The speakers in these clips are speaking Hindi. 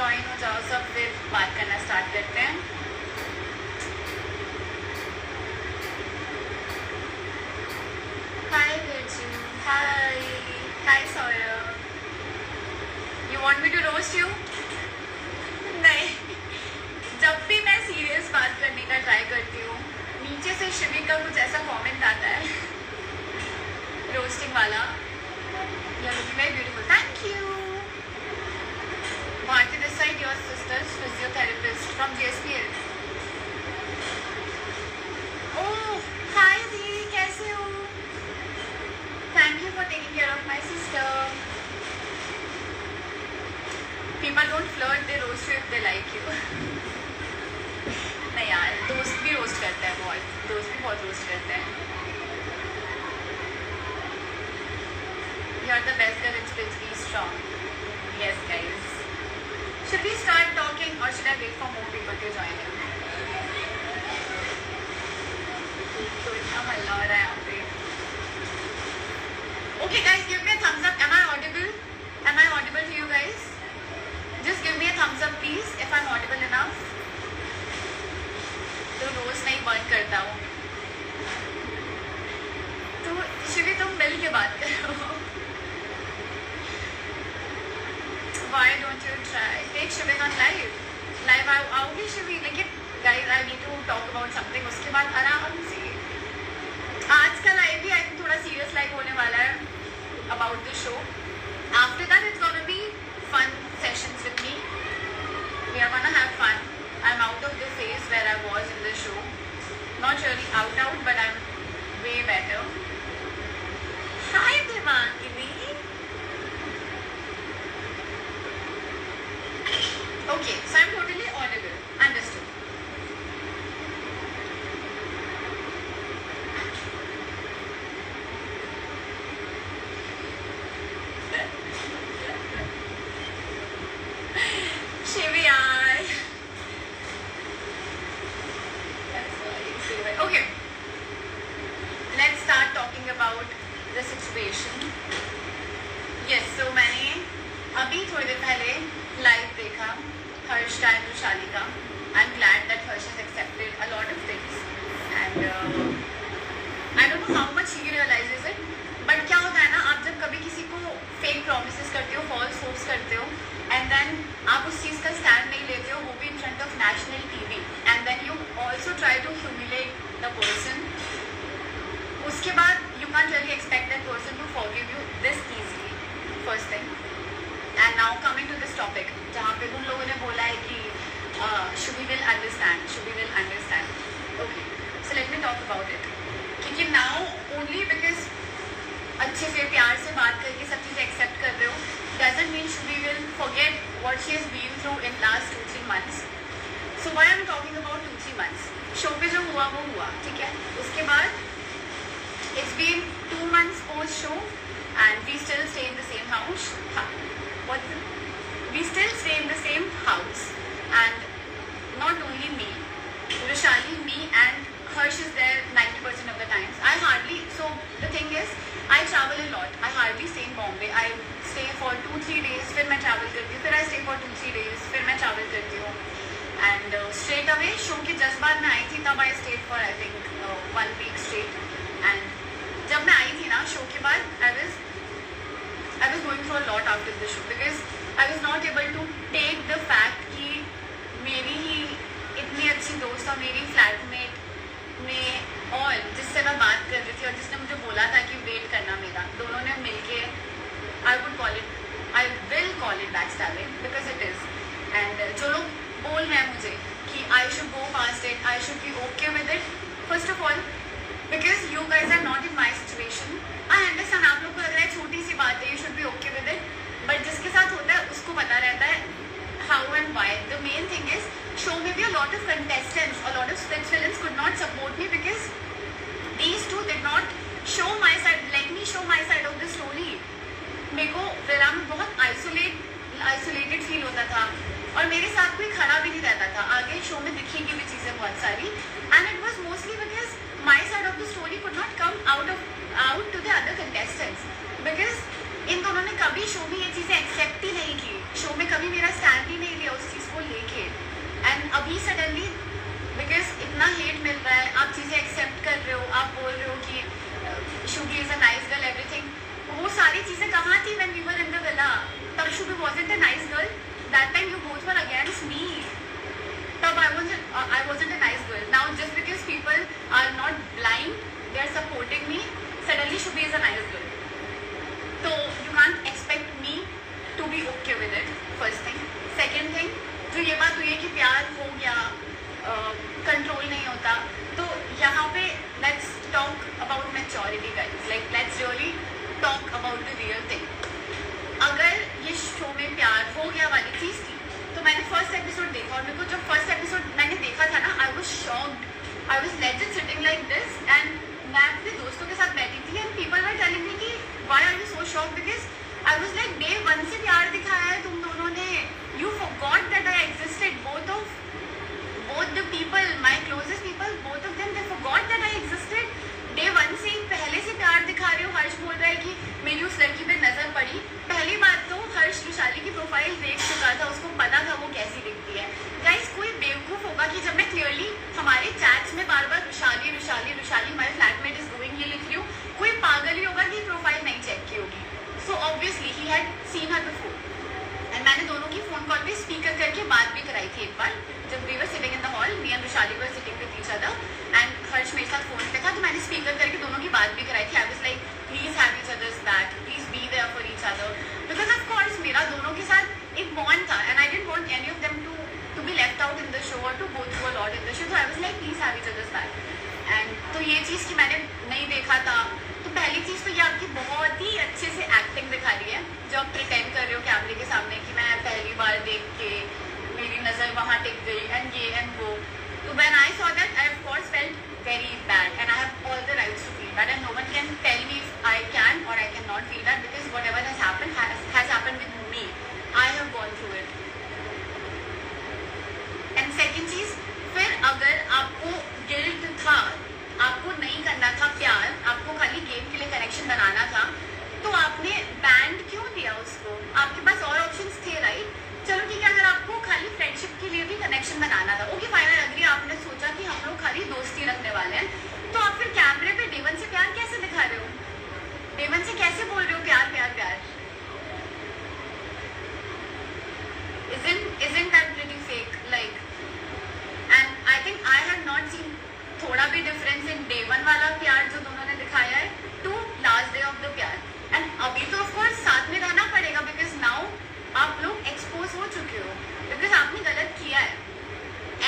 ज्वाइन हो जाओ सब, फिर बात करना स्टार्ट करते हैं. Hi Birju, hi hi Saurabh. You want me to roast you? नहीं, जब भी मैं सीरियस बात करने का ट्राई करती हूँ नीचे से शिवी का कुछ ऐसा कमेंट आता है रोस्टिंग वाला. You are looking very beautiful, thank you. Bharti this side, your sister's physiotherapist from JSPL. Oh, hi Dee, कैसे हो? Thank you for taking care of my sister. People don't flirt, they roast you if they like you. नहीं यार, दोस्त भी रोस्ट करते हैं बहुत, दोस्त भी बहुत रोस्ट करते हैं. You are the best girl in Spritz, be strong. Yes guys. Should we start talking or should I wait for more people to join in? तो इतना मल्ला हो रहा है यहाँ पे. Okay guys, give me a thumbs up. Am I audible? Am I audible to you guys? Just give me a thumbs up please if I'm audible enough. तो रोज नहीं बंद करता हूँ. तो शिवी तुम मिल के बात करो. Why don't you try? Take Shivin on live. Live आओगी शिवी, लेकिन guys I need to talk about something. उसके बाद आराम से. आज का लाइव भी I think थोड़ा serious लाइव होने वाला है about the show. After that it's gonna be fun sessions with me. We are gonna have fun. I'm out of the phase where I was in the show. Not really out, but I'm way better. Hi Devangini. Okay, so I'm totally audible. Understood. Shivi, okay. Let's start talking about the situation. Yes, so मैंने अभी थोड़ी देर पहले लाइव देखा हर्ष and रुशाली का. I'm glad that Harsh has accepted a lot of things and I don't know how much he realizes it, but क्या होता है ना, आप जब कभी किसी को fake promises करते हो, false hopes करते हो and then आप उस चीज़ का stand नहीं लेते हो, वो भी in front of national TV, and then you also try to humiliate the person. उसके बाद you can't really expect that person to forgive you this easily. First thing. And now coming to this topic, जहाँ पे उन लोगों ने बोला है कि Shubhi will understand. Okay, so let me talk about it. क्योंकि now only because अच्छे से प्यार से बात करके सब चीज़ें accept कर रहे हो doesn't mean Shubhi will forget what she has been through in last 2-3 months. So why I'm talking about 2-3 months? Show पे जो हुआ वो हुआ, ठीक है. उसके बाद it's been 2 months post show and we still stay in the same house. We still stay in the same house, and not only me, Rushali, me and Harsh is there 90% of the times. So the thing is, I travel a lot. I hardly stay in Bombay. I stay for 2-3 days, फिर मैं travel करती हूँ, फिर I stay for 2-3 days, फिर मैं travel करती हूँ. And straight away, show के just बाद मैं आई थी तब I stayed for I think 1 week straight. And जब मैं आई थी ना show के बाद, I was going through a lot after the show because I was not able to take the fact कि मेरी ही इतनी अच्छी दोस्त और मेरी फ्लैटमेट में और जिससे मैं बात कर रही थी और जिसने मुझे बोला था कि वेट करना मेरा, दोनों ने मिलके I will call it backstabbing because it is. And जो लोग बोल रहे हैं मुझे कि I should go past it, I should be okay with it. First of all, because you guys are not in my situation, I understand. आप लोग को लग रहा है छोटी सी बात है, you should be okay with it. But जिसके साथ होता है उसको पता रहता है how and why. The main thing is, show में भी a lot of contestants, a lot of Spritz villains could not support me because these two did not show my side. Let me show my side of the story. मेरे को विला में बहुत isolated feel होता था और मेरे साथ कोई खड़ा भी नहीं रहता था. आगे शो में दिखेगी भी चीज़ें बहुत सारी, and it was mostly because my side of the story could not come out to the other contestants because इन दोनों ने कभी शो में ये चीज़ें एक्सेप्ट ही नहीं की. शो उन्होंने कभी मेरा स्टैंड ही नहीं लिया उस चीज़ को लेके। एंड अभी सडनली बिकॉज इतना हेट मिल रहा है, आप चीज़ें एक्सेप्ट कर रहे हो, आप बोल रहे हो कि Shubhi is a nice girl everything, वो सारी चीज़ें कहाँ थी when we were in the villa? तब Shubhi wasn't a nice girl, that time you both were against me, तब I wasn't a nice girl. Now just because people are not blind, they are supporting me, suddenly Shubhi is a nice girl. So you can't expect me to be okay with it. First thing. Second thing, जो ये बात हुई है कि प्यार हो गया, कंट्रोल नहीं होता, तो यहाँ पे let's talk about maturity guys. Like let's really talk about the real thing. अगर ये शो में प्यार हो गया वाली चीज़ थी, तो मैंने फर्स्ट एपिसोड देखा और मेरे को जब फर्स्ट एपिसोड मैंने देखा था ना, I was shocked, I was legit sitting like this and मैं अपने दोस्तों के साथ बैठी थी and people were telling me कि why are you so shocked, because I was like day one से प्यार दिखाया है तुम दोनों ने, you forgot that I existed, both the people, my closest people, both of them, they forgot that I existed. Day one से ही पहले से प्यार दिखा रहे हो। हर्ष बोल रहा है कि मेरी उस लड़की पे नजर पड़ी, पहली बात तो हर्ष रुशाली की प्रोफाइल देख चुका था, उसको पता था वो कैसी दिखती है। गाइस कोई बेवकूफ़ होगा कि जब मैं क्लियरली हमारे चैट्स में बार बार Rushali Rushali Rushali my flatmate is going ये लिख रही हूँ, कोई पागल ही होगा कि प्रोफाइल नहीं चेक की होगी। So obviously he had seen her before and मैंने दोनों की फ़ोन कॉल पे स्पीकर करके बात भी कराई थी एक बार, जब we were sitting in the hall, me and Rushali were sitting with each other and Harsh मेरे साथ फ़ोन पे था, तो मैंने स्पीकर करके दोनों की बात भी कराई थी। I was like please have each others back, please be there for each other, because of course मेरा दोनों के साथ एक बॉन्ड था and I didn't want any of them to be left out in the show और to go through a lot in the show, so I was like please have each others back. And तो ये चीज़ कि मैंने नहीं देखा था, तो पहली चीज़ तो ये आपकी बहुत ही अच्छे से एक्टिंग दिखा रही है, जो आप प्रिटेंड कर रहे हो कैमरे के सामने कि मैं पहली बार देख के मेरी नज़र वहाँ टिक गई एंड ये एंड वो। तो when I saw that I of course felt very bad and I have all the rights to feel bad and no one can tell me if I can or I cannot feel bad because whatever has happened has happened with me. I have gone through it. And second चीज़, फिर अगर आपको गिल्ट था, आपको नहीं करना था प्यार, आपको खाली गेम के लिए कनेक्शन बनाना था, तो आपने बैंड क्यों दिया उसको? आपके पास और ऑप्शंस थे राइट? चलो ठीक है, अगर आपको खाली फ्रेंडशिप के लिए भी कनेक्शन बनाना था, ओके फाइन आई एग्री, आपने सोचा कि हम लोग खाली दोस्ती रखने वाले हैं, तो आप फिर कैमरे पे डेवन से प्यार कैसे दिखा रहे हो? डेवन से कैसे बोल रहे हो प्यार प्यार प्यार? Isn't that pretty fake? Like, and I think I have not seen थोड़ा भी डिफरेंस इन डे वन वाला प्यार जो दोनों ने दिखाया है to last day of the प्यार। एंड अभी तो ऑफकोर्स साथ में रहना पड़ेगा बिकॉज नाउ आप लोग एक्सपोज हो चुके हो, बिकॉज आपने गलत किया है।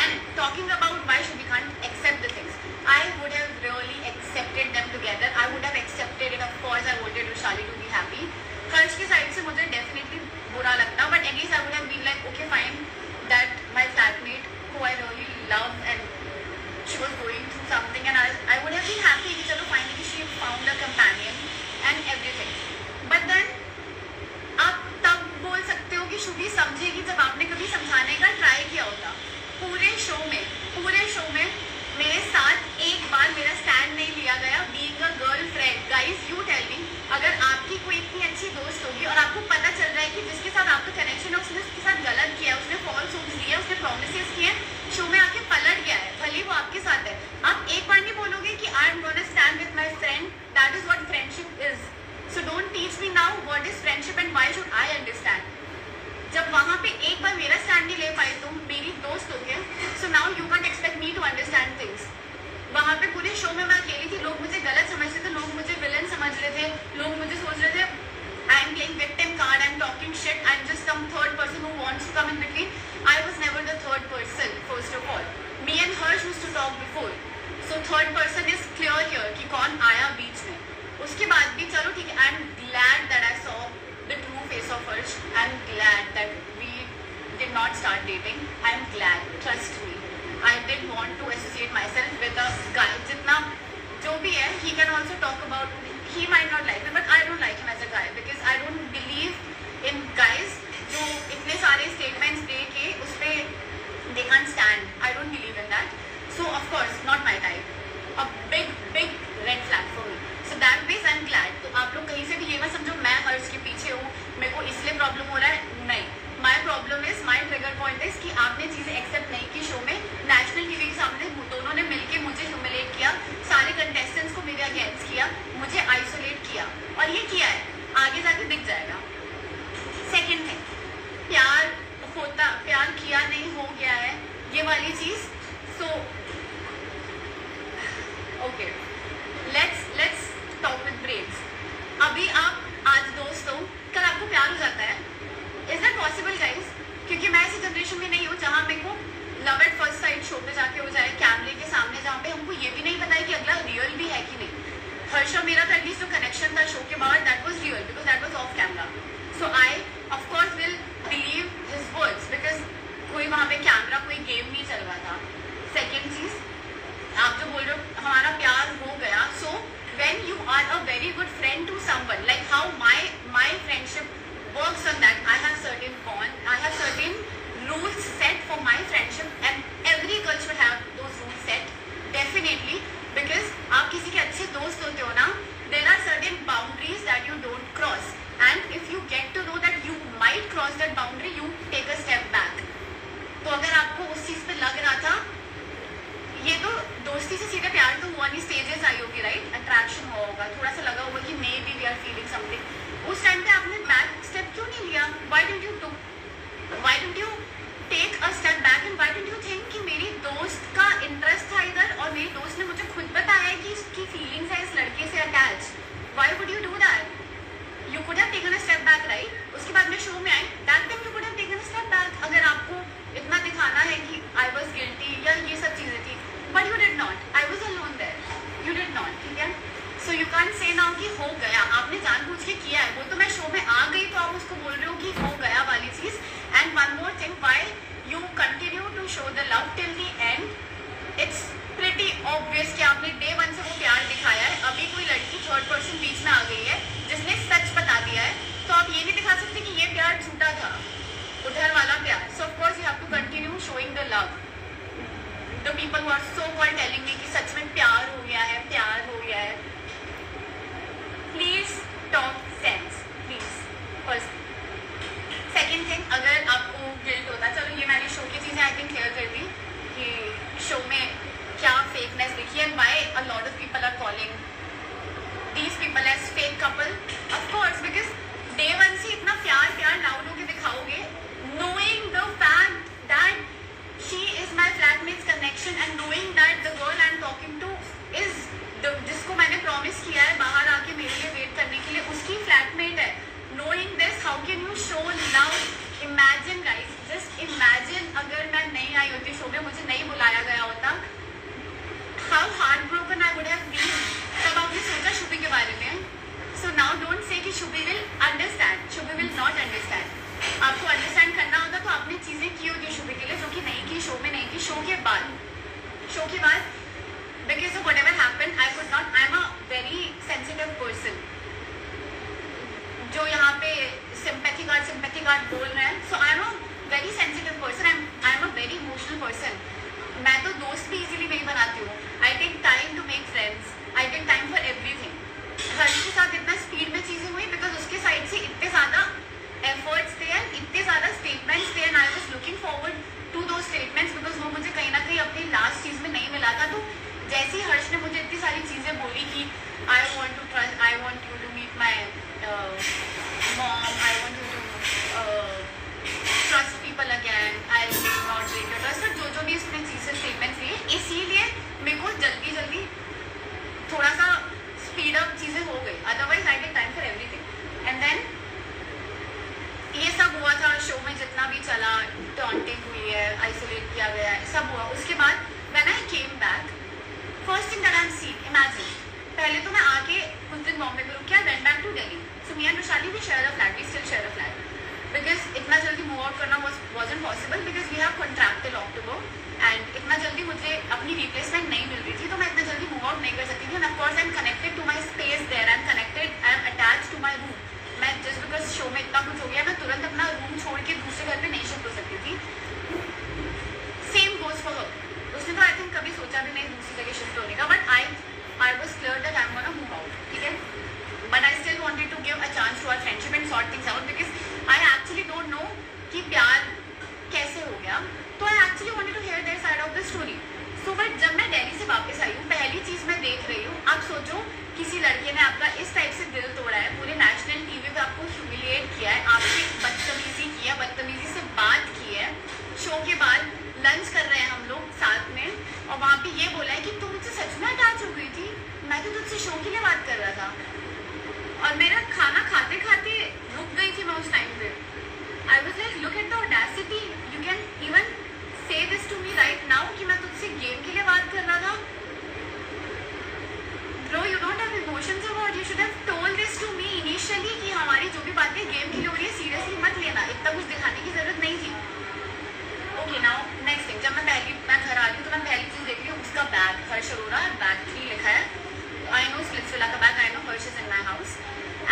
And talking about why should we can't accept the things, I would have really accepted them together, I would have accepted it, of course I wanted Rushali to be happy. Harsh की साइड से मुझे डेफिनेटली बुरा लगता, but at least I would have been like okay fine that my flatmate who I really love and she was going through something and I would have been happy कि चलो finally she found a companion and everything, but then आप तब बोल सकते हो कि शुभी समझेगी जब आपने कभी समझाने का ट्राई किया होता। पूरे शो में मेरे साथ एक बार मेरा स्टैंड नहीं लिया गया being a girlfriend. Guys you tell me, अगर आपकी कोई इतनी अच्छी दोस्त होगी और आपको पता चल रहा है कि जिसके साथ आपका कनेक्शन है उसने उसके साथ गलत किया, उसने फॉल्स होप्स लिए, उसने प्रोमिसेस किए, शो में आके पलट गया है, भले वो आपके साथ है, आप एक बार नहीं बोलोगे कि आई am gonna stand with my friend, that is what friendship is. So don't teach me now what is friendship and why should I understand. जब वहाँ पे एक बार मेरा स्टैंड नहीं ले पाई तुम मेरी दोस्त हो गए, so now you can't expect me to understand things. वहाँ पे पूरे शो में मैं अकेली थी, लोग मुझे गलत समझते थे, लोग मुझे विलन समझ रहे थे, लोग मुझे सोच रहे थे I am playing victim card, I am talking shit, I am just some third person who wants to come in between. I was never the third person, first of all me and Harsh used to talk before, so third person is clear here कि कौन आया बीच में। उसके बाद भी चलो ठीक है, I am glad that I saw the true face of Harsh, I am glad that we did not start dating, I am glad, trust me. I didn't want to associate myself with a guy. जितना जो भी है, he can also talk about. He might not like me, but I don't like him as a guy because I don't believe in guys जो इतने सारे statements दे के उस पे they can't stand. I don't believe in that. So of course not my type. A big red flag for me. So that ways I'm glad. तो आप लोग कहीं से भी ये मत समझो मैं हर्ष के पीछे हूँ, मेरे को इसलिए प्रॉब्लम हो रहा है, नहीं। My आपने चीज़ें एक्सेप्ट नहीं की शो में, नेशनल टीवी के सामने दोनों ने मिलके मुझे ह्यूमिलेट किया, सारे कंटेस्टेंट्स को मेरे अगेंस्ट किया, मुझे आइसोलेट किया, और ये किया है, आगे जाके दिख जाएगा। सेकेंड थिंग, प्यार किया नहीं, हो गया है, ये वाली चीज़। So okay, let's talk with braves. अभी आप आज दोस्त हो, कल आपको प्यार हो जाता है। Is that possible guys? क्योंकि मैं ऐसी जनरेशन में नहीं हूँ जहाँ मेरे को love at first sight show पे जाके हो जाए कैमरे के सामने, जहाँ पे हमको ये भी नहीं पता है कि अगला रियल भी है कि नहीं। हर्ष और मेरा तो एटलीस्ट जो कनेक्शन था शो के बाद, that was real because that was of camera. So I of course will believe his words because कोई वहाँ पे कैमरा, कोई गेम नहीं चल रहा था। सेकेंड चीज, आप जो बोल रहे हो हमारा प्यार हो गया, सो when you are a very good friend to someone, like how my friendship works on that, I have certain bond, I have certain rules set for my friendship and every girl should have those rules set definitely, because आप किसी के अच्छे दोस्त होते हो ना, there are certain boundaries that you don't cross, and if you get to know that you might cross that boundary, you take a step back. तो अगर आपको उस चीज़ पे लग रहा था, ये तो दोस्ती से सीधे प्यार तो हुआ नहीं, स्टेजेस आई होगी राइट, अट्रैक्शन हुआ होगा, थोड़ा सा लगा होगा कि maybe we are feeling something, उस टाइम पे आपने बैक स्टेप क्यों नहीं लिया? Why don't you take a step back and why don't you think कि मेरी दोस्त का इंटरेस्ट था इधर और मेरी दोस्त ने मुझे खुद बताया कि इसकी फीलिंग्स है इस लड़के से attach, why would you do that? You could have taken a step back right. उसके बाद में शो में आई, that time you could have taken a step back, अगर आपको इतना दिखाना है कि आई वाज गिल्टी या ये सब चीज़ें थी, but you did not, I was alone there, you did not, ठीक है। So you can say now कि हो गया, आपने जानबूझ के किया है, वो तो मैं शो में आ गई तो आप उसको बोल रहे हो कि हो गया वाली चीज़। And one more thing, why you continue to show the love till the end, it's pretty obvious कि आपने डे वन से वो प्यार दिखाया है, अभी कोई लड़की थर्ड पर्सन बीच में आ गई है जिसने सच बता दिया है, तो आप ये नहीं दिखा सकते कि ये प्यार झूठा था, उधर वाला प्यार। So of course you have to continue showing the love. The people who are so called telling me कि सच में प्यार हो गया है, प्यार हो गया है, please talk sense please. First, second thing, अगर आपको गिल्ट होता, चलो ये मैंने शो की चीज़ें आई थिंक क्लियर कर दी कि शो में क्या फेकनेस दिखी and why a lot of people are calling these people as fake couple. Of course because day one से इतना प्यार लाउड होके दिखाओगे, knowing the fact that she is my flatmate's connection and knowing that the girl I'm talking to is जिसको मैंने प्रॉमिस किया है बाहर आके मेरे लिए वेट करने के लिए, उसकी फ्लैटमेट है। knowing this, how can you show love? imagine guys, just imagine अगर मैं नहीं आई होती शो में, मुझे नहीं बुलाया गया होता, how heartbroken I would have been। तब आपने सोचा शुभी के बारे में। so now don't say कि Shubhi will understand, Shubhi will not understand। आपको अंडरस्टैंड करना होता तो आपने चीज़ें की होती शुभी के लिए, जो कि नहीं की, शो में नहीं की। शो के बाद because of whatever happened, I could not, I am a very sensitive person, जो यहाँ पे सिंपैथी कार्ड बोल रहे हैं। So I am a very sensitive person, I am a very emotional person. मैं तो दोस्त भी इजीली नहीं बनाती हूँ। I take time to make friends, I take time for everything. Harsh के साथ इतना स्पीड में चीज़ें हुई बिकॉज उसके साइड से इतने ज़्यादा एफर्ट्स थे एंड इतने ज़्यादा स्टेटमेंट्स थे and I was looking forward to दो स्टेटमेंट्स बिकॉज वो मुझे कहीं ना कहीं अपनी लास्ट चीज़ में नहीं मिला था। तो जैसे ही हर्ष ने मुझे इतनी सारी चीज़ें बोली कि I want you to meet my mom, I want you to trust people again, I will not break your trust, जो भी उसने चीज़ें स्टेटमेंट्स लिए, इसीलिए मेरे को जल्दी थोड़ा सा स्पीड अप चीज़ें हो गई, otherwise I take time for everything. And then ये सब हुआ था शो में, जितना भी चला, टॉन्टिंग हुई है, आइसोलेट किया गया है, सब हुआ। उसके बाद when I came back, first thing that I am seeing, imagine, पहले तो मैं आके कुछ दिन बॉम्बे में रुक के went back to Delhi. So me and Vaishali we share a flat, we still share a flat because इतना जल्दी मूव आउट करना wasn't possible because we have contract till October and इतना जल्दी मुझे अपनी रिप्लेसमेंट नहीं मिल रही थी, तो मैं इतना जल्दी मूव आउट नहीं कर सकती थी। And of course I am connected to my space there, I am connected, I am attach to my room. मैं जस्ट बिकॉज शो में इतना कुछ हो गया, मैं तुरंत अपना रूम छोड़ के दूसरे घर पे नहीं शिफ्ट हो सकती थी। सेम गोज फॉर हर, उसने तो आई थिंक कभी सोचा भी नहीं दूसरी जगह शिफ्ट होने का, but I was clear that I am gonna move out, ठीक है। But I still wanted to give a chance to our friendship and sort things out because I actually don't know कि प्यार कैसे हो गया। तो आई actually wanted to hear their side of the story. So but जब मैं दिल्ली से वापस आई हूँ, पहली चीज़ मैं देख रही हूँ, आप सोचो किसी लड़के ने आपका इस टाइप से दिल तोड़ा है, पूरे नेशनल टीवी पे आपको ह्यूमिलिएट किया है, आपसे बदतमीजी की है, बदतमीजी से बात की है, शो के बाद लंच कर रहे हैं हम लोग साथ में, और वहाँ पे ये बोला है कि तुम मुझसे सच में अटैच हो गई थी, मैं तो तुझसे शो के लिए बात कर रहा था. और मेरा खाना खाते खाते रुक गई थी मैं उस टाइम पे. I was like look at the audacity, you can even say this to me right now कि मैं तुझसे गेम के लिए बात कर रहा था. Bro, you don't have emotions about, you should have told this to me initially कि हमारी जो भी बातें गेम के लिए हो रही है सीरियसली मत लेना, इतना कुछ दिखाने की जरूरत नहीं थी. ओके, नाउ नेक्स्ट थिंग, जब मैं घर आ रही हूँ तो मैं पहली चीज़ देख रही हूँ उसका बैग, हर्ष अरोड़ा, बैग 3 लिखा है. I know Splitsvilla का bag, I know Harsh is in my house,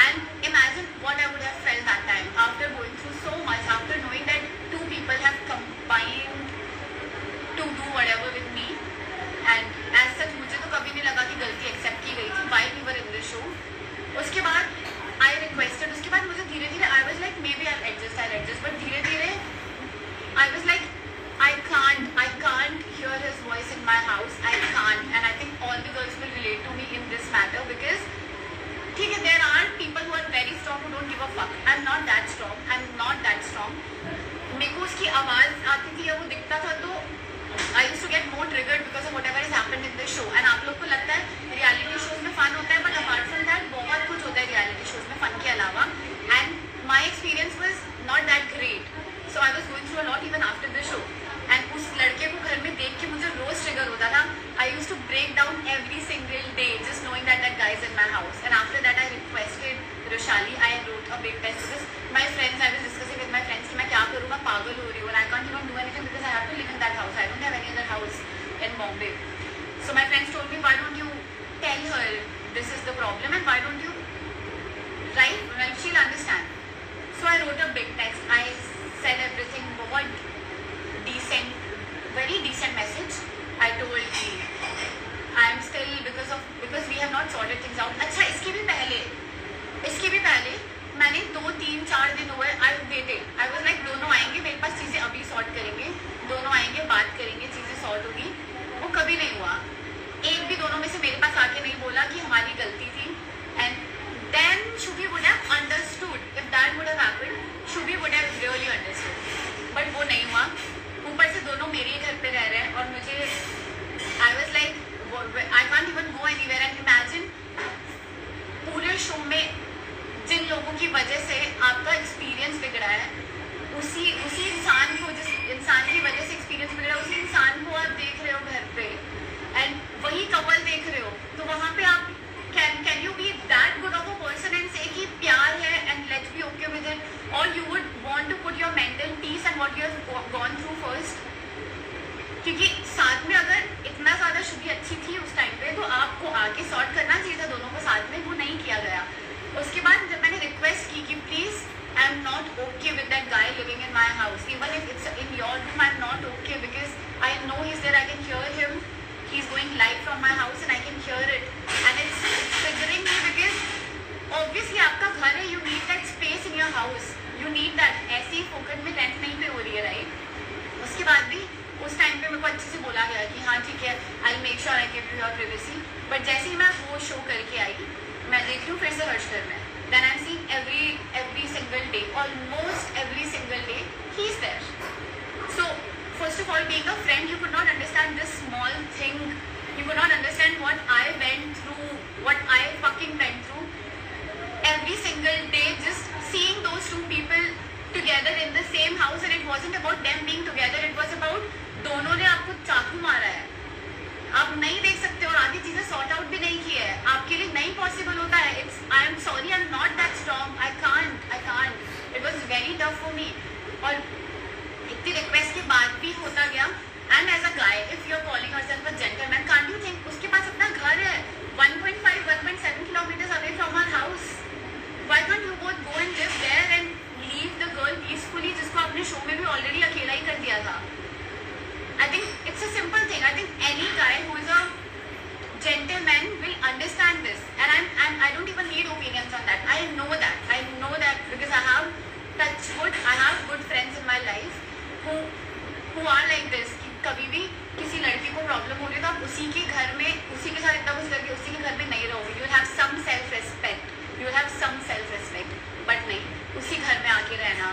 and imagine what I would have felt that time after going through so much, after knowing that 2 people have combined to do whatever with me, and as such मुझे तो कभी नहीं लगा कि गलती एक्सेप्ट की गई थी while we were in the show. उसके बाद I requested, उसके बाद मुझे धीरे धीरे I was like maybe I'll adjust, but धीरे धीरे I was like I can't hear his voice in my house, I can't, and I think all the girls will relate to me in this matter because ठीक है, there are people who are very strong who don't give a fuck. I'm not that strong. मेरे को उसकी आवाज़ आती थी या वो दिखता था तो I used to get more triggered because of whatever has happened in the show. And आप लोग को लगता है रियलिटी शोज में फन होता है, but apart from that बहुत कुछ होता है रियलिटी शोज में फन के अलावा. And my experience was not that great. So I was going through a lot even after the show. And उस लड़के को घर में देख के मुझे रोज ट्रिगर होता था. I used to break down every single day just knowing that that guy is in my house. And after that I requested Roshali, I wrote a big text because my friends, I was discussing with my friends कि मैं क्या करूँ, मैं पागल हो रही हूँ and I can't even do anything because I have to live in that house. I don't have any other house in Bombay. So my friends told me, why don't you tell her this is the problem and why don't you write, well, she'll understand. So I wrote a big text. I said everything, बहुत decent, very decent message. I told him I am still because we have not sorted things out. अच्छा, इसके भी पहले मैंने 2-3-4 दिन हुए I waited. I was like दोनों आएंगे मेरे पास, चीज़ें अभी सॉर्ट करेंगे, दोनों आएंगे बात करेंगे, चीज़ें सॉर्ट होगी. वो कभी नहीं हुआ. एक भी दोनों में से मेरे पास आके नहीं बोला कि हमारी गलती थी. And then Shubhi would have understood. If that would have happened, Shubhi would have really understood. But वो नहीं हुआ. ऊपर से दोनों मेरे ही घर पे रह रहे हैं और मुझे I was like I can't even go anywhere. And imagine पूरे शो में जिन लोगों की वजह से आपका एक्सपीरियंस बिगड़ा है, उसी इंसान को, जिस इंसान की वजह से एक्सपीरियंस बिगड़ा, उसी इंसान को आप देख रहे हो घर पे एंड वही कपल देख रहे हो, तो वहाँ पे आप can you be that good of a person and say कि प्यार है and let's be okay with it, और you would want to put your mental peace and what you have gone through first. क्योंकि साथ में अगर इतना ज़्यादा शुभी अच्छी थी उस टाइम पे तो आपको आके सॉर्ट करना चाहिए था दोनों को साथ में, वो नहीं किया गया. उसके बाद जब मैंने रिक्वेस्ट की कि please I am not okay with that guy living in my house, even if it's in your room, I am not okay because I know he is there, I can hear him, he is going live from my house and I can hear it and it's triggering me because obviously आपका घर है, you need that space in your house, you need that. ऐसे ही फोकट में रेंट नहीं पे हो रही है, राइट. उसके बाद भी उस टाइम पे मेरे को अच्छे से बोला गया कि हाँ ठीक है, I make sure I give you your privacy. But जैसे ही मैं वो शो करके आई, मैं देख रही हूँ फिर से हर्ष घर में, then I am seeing every single day, almost every single day he is there. So first of all, being a friend, you could not understand this small thing, you could not understand what I went through, what I fucking went through. Every single day just seeing those two people together in the same house, and it wasn't about them being together, it was about दोनों ने आपको चाकू मारा है, आप नहीं देख सकते और आधी चीज़ें सॉर्ट आउट भी नहीं की है, आपके लिए नहीं पॉसिबल होता है. It's I am sorry, I am not that strong, I can't. It was very tough for me. और इतनी रिक्वेस्ट के बाद भी होता गया. And as a guy, if you are calling yourself a gentleman, can't you think उसके पास अपना घर है 1.5-1.7 kilometres away from our house. Why can't you both go and live there and leave the girl peacefully, जिसको आपने शो में भी ऑलरेडी अकेला ही कर दिया था. I think it's a simple thing. I think any guy who is a gentleman will understand this, and I don't even need opinions on that. I know that because I have good friends in my life who are like this. कभी भी किसी लड़की को प्रॉब्लम हो रही है तो आप उसी के घर में उसी के साथ इतना कुछ करके उसी के घर में नहीं रहोगे. You have some self respect, you have some self respect. But नहीं, उसी घर में आके रहना,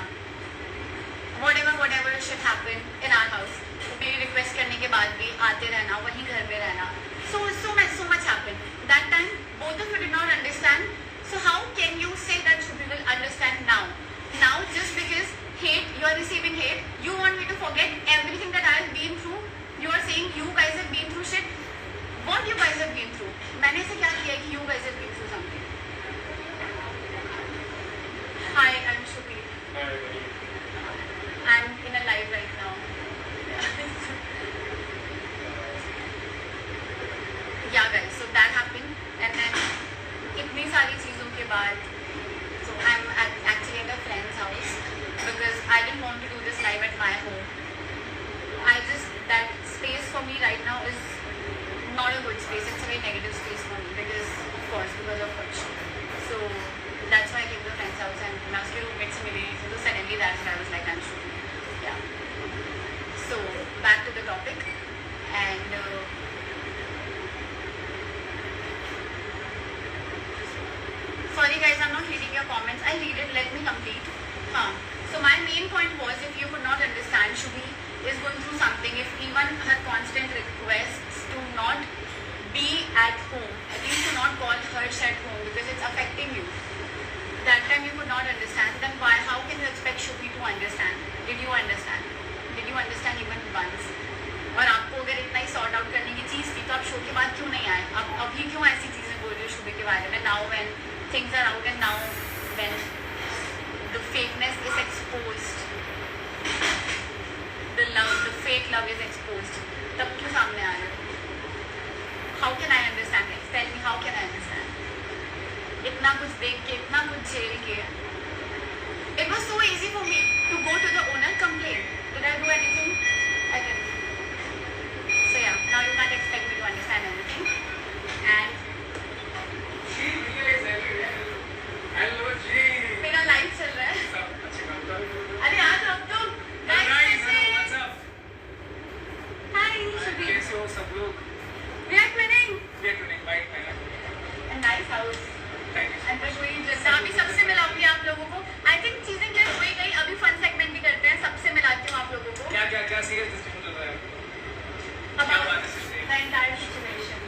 whatever shit happen in our house, मेरी रिक्वेस्ट करने के बाद भी आते रहना, वहीं घर में रहना. So much happened. That time both of you did not understand. So how can you say that Shubhi will understand now? Now just because hate, you are receiving hate, you want me to forget everything that I have been through. You are saying you guys have been through shit. What you guys have been through? मैंने ऐसे क्या किया कि you guys have been through something? Hi, I'm Shubhi. Hi. I'm in a live right now. Yeah guys, so that happened and then इतनी सारी चीज़ों के बाद so I'm actually at a friend's house because I didn't want to do this live at my home. That space for me right now is not a good space. It's a very negative space for me because of Harsh. So that's why I came to a friend's house and मैं उसके रूममेट से मिली. So suddenly that's when I was like I'm sure. Yeah. So back to the topic and sorry guys, I'm not reading your comments. I'll read it. Let me complete. So my main point was, if you could not understand, Shubhi is going through something. If even her constant requests to not be at home, at least to not call Harsh at home because it's affecting you. That time you could not understand. Then why? How can you expect Shubhi to understand? Did you understand? Did you understand even once? और आपको अगर इतना ही सॉर्ट आउट करने की चीज़ थी तो आप शो के बाद क्यों नहीं आए? अब अभी क्यों ऐसी चीज़ें बोल रहे हो शुभी के बारे में? Now when things are out and now when the fakeness is exposed, the fake love is exposed, तब क्यों सामने आ रहे हो? How can I understand it? Tell me, how can I understand? इतना कुछ देख के, इतना कुछ झेल के, it was so easy for me to go to the owner, complain. Did I do anything? I didn't. So yeah, now you can't expect me to understand everything. And hello जी. मेरा लाइव चल रहा है. सब अच्छे काम कर रहे हो. अरे आज आप तो व्हाट्स अप. हाय शुभी. कैसे हो सब लोग? We are twinning. बाइक में. A nice house. Thank you. And then वही जैसा अभी सबसे मिलाऊंगी आप लोगों को. I think चीजें क्लियर हो ही गई. अभी फन सेगमेंट भी करते हैं. सबसे मिलाती हूँ आप लोगों को. क्या सीरियस डिस्कशन चल रहा है? क्या बात है सिस्टर? The entire situation.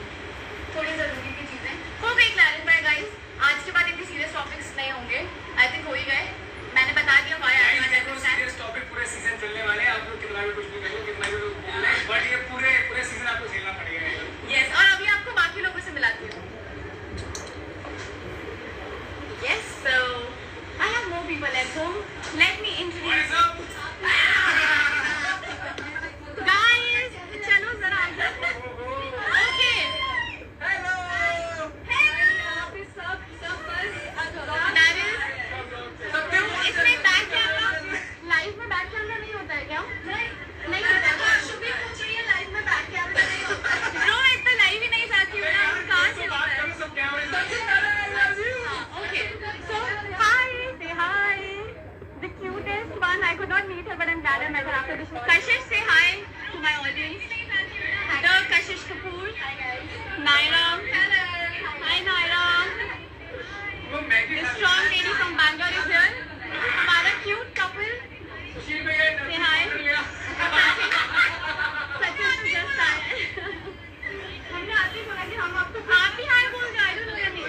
थोड़ी जरूरी की चीजें हो गई क्लैरिफाई गाइस. आज के बाद इतने सीरियस टॉपिक्स नहीं होंगे. आई थिंक हो ही गए. मैंने बता दिया why I want to serious topic पूरे सीजन चलने वाले हैं. आप लोग कितना भी कुछ भी करो, कितना भी बोले, बट ये पूरे सीजन आपको झेलना पड़ेगा. यस. और अभी आपको बाकी लोगों से मिलाती हूँ. Yes. So I have more people at home. Let me introduce. What is guys चलो जरा आगे. ओके. हेलो. इसमें बैक कैमरा, लाइव में बैक कैमरा नहीं होता है क्या? नहीं होता है. शुभी पूछ रही है लाइव में बैक कैमरा नहीं होता है. ब्रो मैं इतना लाइव ही नहीं चाहती हूँ ना. कहाँ से होता है? सब कैमरे. Okay. So hi, say hi. The cutest one. I could not meet her, but I'm glad I met her after this. Kashish, say hi to my audience. The Kashish Kapoor. Hi guys. Naira. Hello. Hi Naira. वो Maggi. The strong lady from Bangalore is here. हमारा cute couple. सुशील भैया. Say hi. Sachin to just hi. हमने आते ही बोला कि हम आपको आप ही hi बोल रहे. I don't know your name.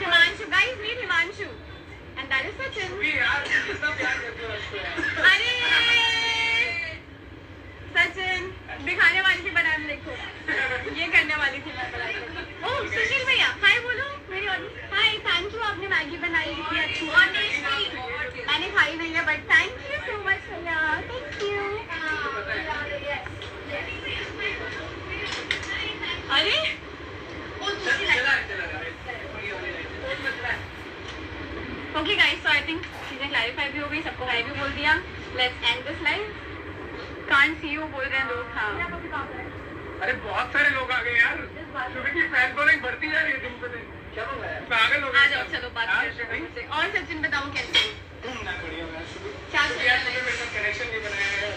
Himanshu. Guys, meet Himanshu. And that is Sachin. भी यार कितना प्यार करते हो उसको यार. अरे सचिन दिखाने वाली थी बनाम देखो. ये करने वाली थी मैं बनाई. ओह सुशील भैया हाय बोलो मेरी ऑडियंस. Hi thank you. आपने मैगी बनाई इतनी अच्छी. और टेस्टी. मैंने खाई नहीं है but thank you so much भैया. Thank you. अरे okay guys. So I think चीजें क्लैरिफाई भी हो गई. सबको हाय भी बोल दिया. Let's end this live. Can't see you बोल रहे हैं लोग. हाँ अरे बहुत सारे लोग आ गए यार. शुभी की फैन फॉलोइंग बढ़ती जा रही है दिन पे दिन. क्या बोल रहा है? पागल हो गए. आ जाओ चलो बात करते हैं उनसे. और सचिन बताओ कैसे हो? बढ़िया. क्या चल रहा है? कनेक्शन नहीं बनाया है.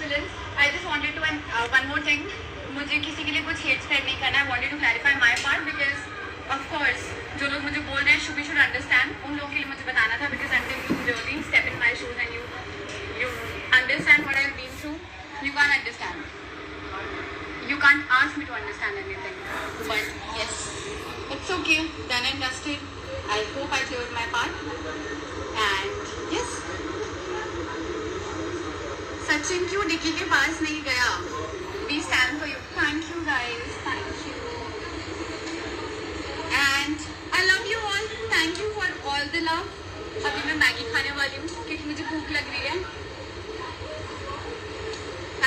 excellence. I just wanted to, and one more thing, मुझे किसी के लिए कुछ hate spread नहीं करना. I wanted to clarify my part because of course जो लोग मुझे बोल रहे हैं you should understand, उन लोगों के लिए मुझे बताना था because until you really step in my shoes and you understand what I've been through, you can't understand. You can't ask me to understand anything. But yes, it's okay. Done and dusted. I hope I cleared my part. And yes. Sachin क्यों डिकी के पास नहीं गया? We stand for you. Thank you guys. Thank you. And I love you all. Thank you for all the love. अभी मैं मैगी खाने वाली हूँ क्योंकि मुझे भूख लग रही है.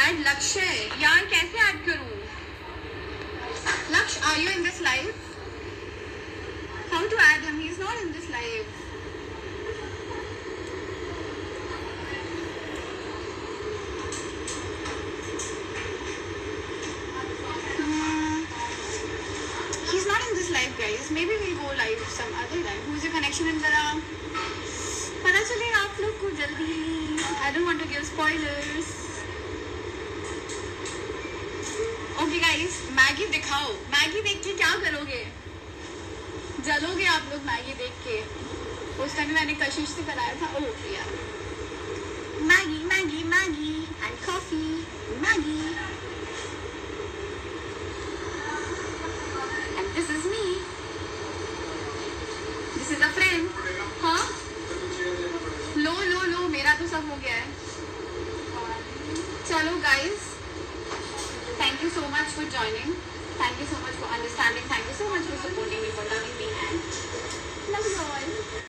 Add लक्ष्य. यार कैसे ऐड करूँ? Laksh, are you in this live? How to add him? He's not in this live. He's not in this live, guys. Maybe we'll go live some other time. Who's your connection in Dara? पता चलेगा आप लोग को जल्दी. I don't want to give spoilers. Okay guys, Maggi दिखाओ. मैगी देख के क्या करोगे? जलोगे आप लोग मैगी देख के. उस टाइम मैंने कशिश से कराया था. ओह यार. Maggi Maggi Maggi and coffee. Maggi. And this is me. This is a friend. हाँ? लो मेरा तो सब हो गया है. चलो guys. Thank you so much for joining. Thank you so much for understanding. Thank you so much for supporting.